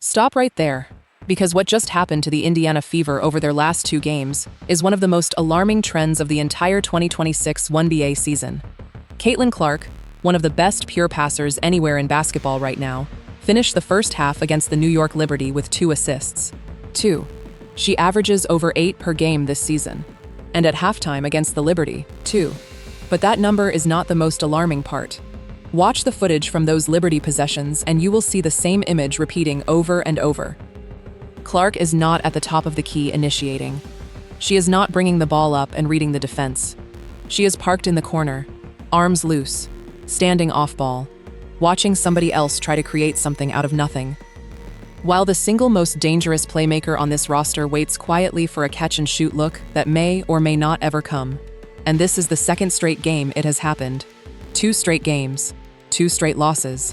Stop right there, because what just happened to the Indiana Fever over their last two games is one of the most alarming trends of the entire 2026 WNBA season. Caitlin Clark, one of the best pure passers anywhere in basketball right now, finished the first half against the New York Liberty with 2 assists. 2. She averages over 8 per game this season. And at halftime against the Liberty, 2. But that number is not the most alarming part. Watch the footage from those Liberty possessions and you will see the same image repeating over and over. Clark is not at the top of the key initiating. She is not bringing the ball up and reading the defense. She is parked in the corner, arms loose, standing off ball, watching somebody else try to create something out of nothing. While the single most dangerous playmaker on this roster waits quietly for a catch-and-shoot look that may or may not ever come. And this is the second straight game it has happened. 2 straight games, 2 straight losses.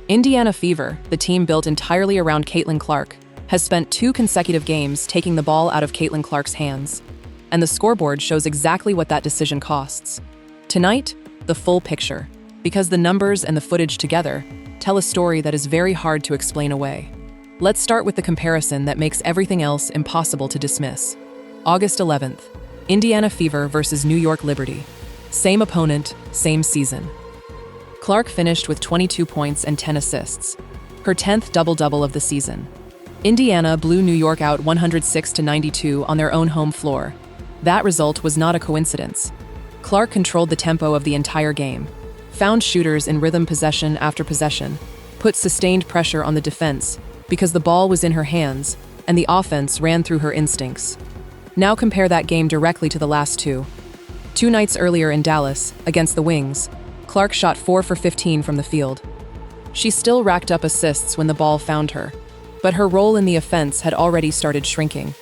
Indiana Fever, the team built entirely around Caitlin Clark, has spent 2 consecutive games taking the ball out of Caitlin Clark's hands. And the scoreboard shows exactly what that decision costs. Tonight, the full picture, because the numbers and the footage together tell a story that is very hard to explain away. Let's start with the comparison that makes everything else impossible to dismiss. August 11th, Indiana Fever versus New York Liberty. Same opponent, same season. Clark finished with 22 points and 10 assists, her 10th double-double of the season. Indiana blew New York out 106-92 on their own home floor. That result was not a coincidence. Clark controlled the tempo of the entire game, found shooters in rhythm possession after possession, put sustained pressure on the defense because the ball was in her hands and the offense ran through her instincts. Now compare that game directly to the last two. 2 nights earlier in Dallas, against the Wings, Clark shot 4 for 15 from the field. She still racked up assists when the ball found her, but her role in the offense had already started shrinking.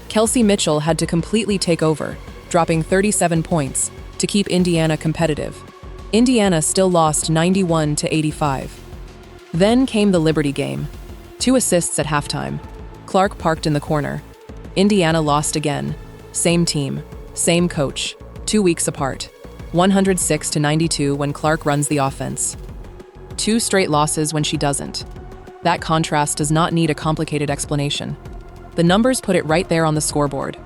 Kelsey Mitchell had to completely take over, dropping 37 points to keep Indiana competitive. Indiana still lost 91-85. Then came the Liberty game. 2 assists at halftime. Clark parked in the corner. Indiana lost again. Same team, same coach, 2 weeks apart. 106-92 when Clark runs the offense. 2 straight losses when she doesn't. That contrast does not need a complicated explanation. The numbers put it right there on the scoreboard.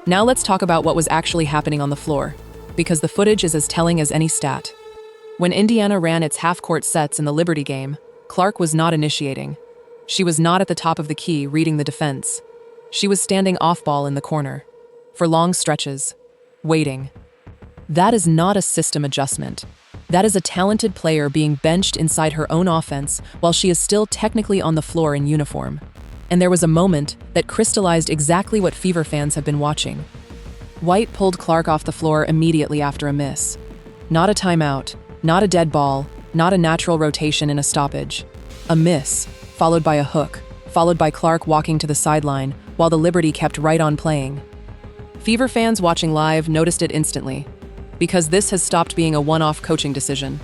Now let's talk about what was actually happening on the floor, because the footage is as telling as any stat. When Indiana ran its half-court sets in the Liberty game, Clark was not initiating. She was not at the top of the key reading the defense. She was standing off-ball in the corner, for long stretches, waiting. That is not a system adjustment. That is a talented player being benched inside her own offense while she is still technically on the floor in uniform. And there was a moment that crystallized exactly what Fever fans have been watching. White pulled Clark off the floor immediately after a miss. Not a timeout, not a dead ball, not a natural rotation in a stoppage. A miss, followed by a hook, followed by Clark walking to the sideline while the Liberty kept right on playing. Fever fans watching live noticed it instantly, because this has stopped being a one-off coaching decision.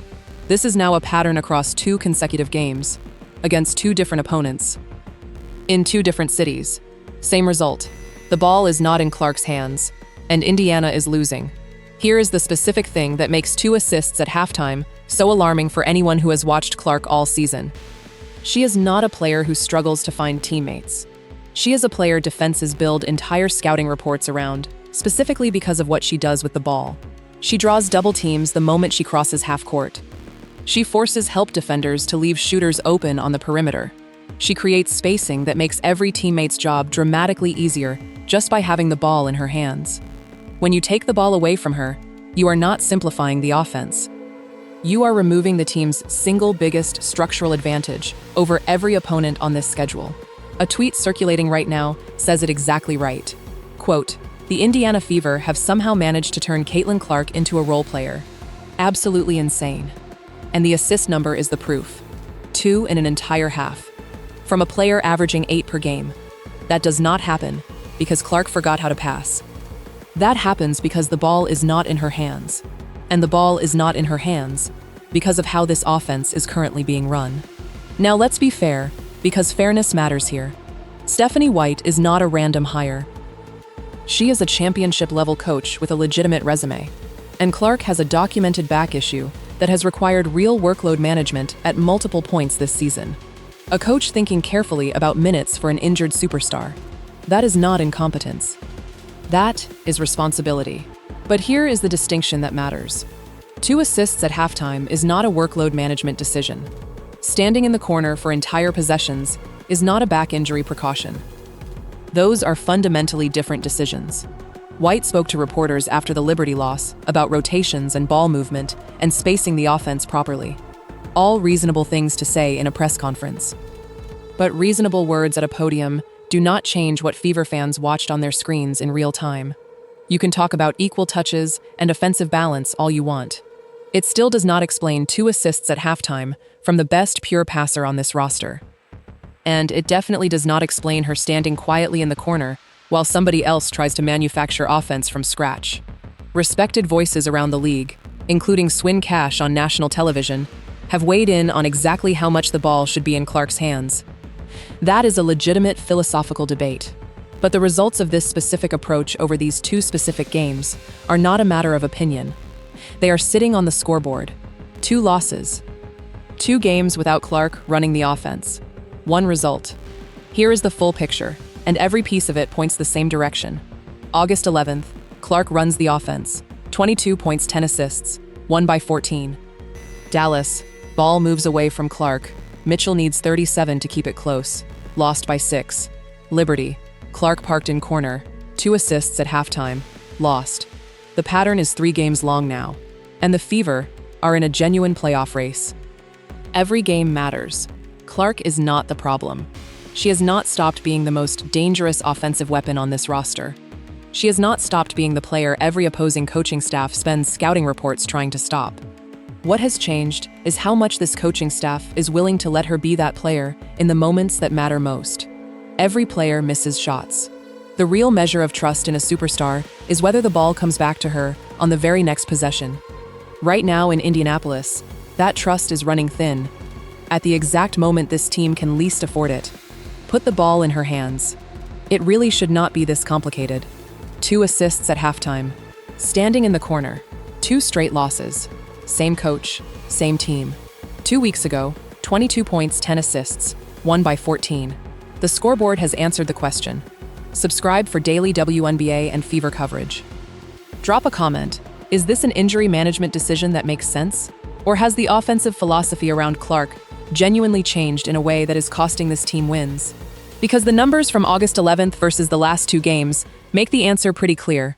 This is now a pattern across 2 consecutive games, against 2 different opponents, in 2 different cities. Same result. The ball is not in Clark's hands, and Indiana is losing. Here is the specific thing that makes 2 assists at halftime so alarming for anyone who has watched Clark all season. She is not a player who struggles to find teammates. She is a player defenses build entire scouting reports around, specifically because of what she does with the ball. She draws double teams the moment she crosses half court. She forces help defenders to leave shooters open on the perimeter. She creates spacing that makes every teammate's job dramatically easier just by having the ball in her hands. When you take the ball away from her, you are not simplifying the offense. You are removing the team's single biggest structural advantage over every opponent on this schedule. A tweet circulating right now says it exactly right. Quote, "The Indiana Fever have somehow managed to turn Caitlin Clark into a role player. Absolutely insane." And the assist number is the proof. 2 in an entire half. From a player averaging 8 per game. That does not happen because Clark forgot how to pass. That happens because the ball is not in her hands. And the ball is not in her hands because of how this offense is currently being run. Now let's be fair, because fairness matters here. Stephanie White is not a random hire. She is a championship-level coach with a legitimate resume. And Clark has a documented back issue that has required real workload management at multiple points this season. A coach thinking carefully about minutes for an injured superstar. That is not incompetence. That is responsibility. But here is the distinction that matters. 2 assists at halftime is not a workload management decision. Standing in the corner for entire possessions is not a back injury precaution. Those are fundamentally different decisions. White spoke to reporters after the Liberty loss about rotations and ball movement and spacing the offense properly. All reasonable things to say in a press conference. But reasonable words at a podium do not change what Fever fans watched on their screens in real time. You can talk about equal touches and offensive balance all you want. It still does not explain 2 assists at halftime from the best pure passer on this roster. And it definitely does not explain her standing quietly in the corner while somebody else tries to manufacture offense from scratch. Respected voices around the league, including Swin Cash on national television, have weighed in on exactly how much the ball should be in Clark's hands. That is a legitimate philosophical debate. But the results of this specific approach over these 2 specific games are not a matter of opinion. They are sitting on the scoreboard. 2 losses. 2 games without Clark running the offense. 1 result. Here is the full picture, and every piece of it points the same direction. August 11th, Clark runs the offense. 22 points, 10 assists. Won by 14. Dallas, ball moves away from Clark. Mitchell needs 37 to keep it close. Lost by 6. Liberty, Clark parked in corner. 2 assists at halftime. Lost. The pattern is 3 games long now. And the Fever are in a genuine playoff race. Every game matters. Clark is not the problem. She has not stopped being the most dangerous offensive weapon on this roster. She has not stopped being the player every opposing coaching staff spends scouting reports trying to stop. What has changed is how much this coaching staff is willing to let her be that player in the moments that matter most. Every player misses shots. The real measure of trust in a superstar is whether the ball comes back to her on the very next possession. Right now in Indianapolis, that trust is running thin. At the exact moment this team can least afford it. Put the ball in her hands. It really should not be this complicated. 2 assists at halftime. Standing in the corner. 2 straight losses. Same coach, same team. 2 weeks ago, 22 points, 10 assists. Won by 14. The scoreboard has answered the question. Subscribe for daily WNBA and Fever coverage. Drop a comment. Is this an injury management decision that makes sense? Or has the offensive philosophy around Clark genuinely changed in a way that is costing this team wins? Because the numbers from August 11th versus the last 2 games make the answer pretty clear.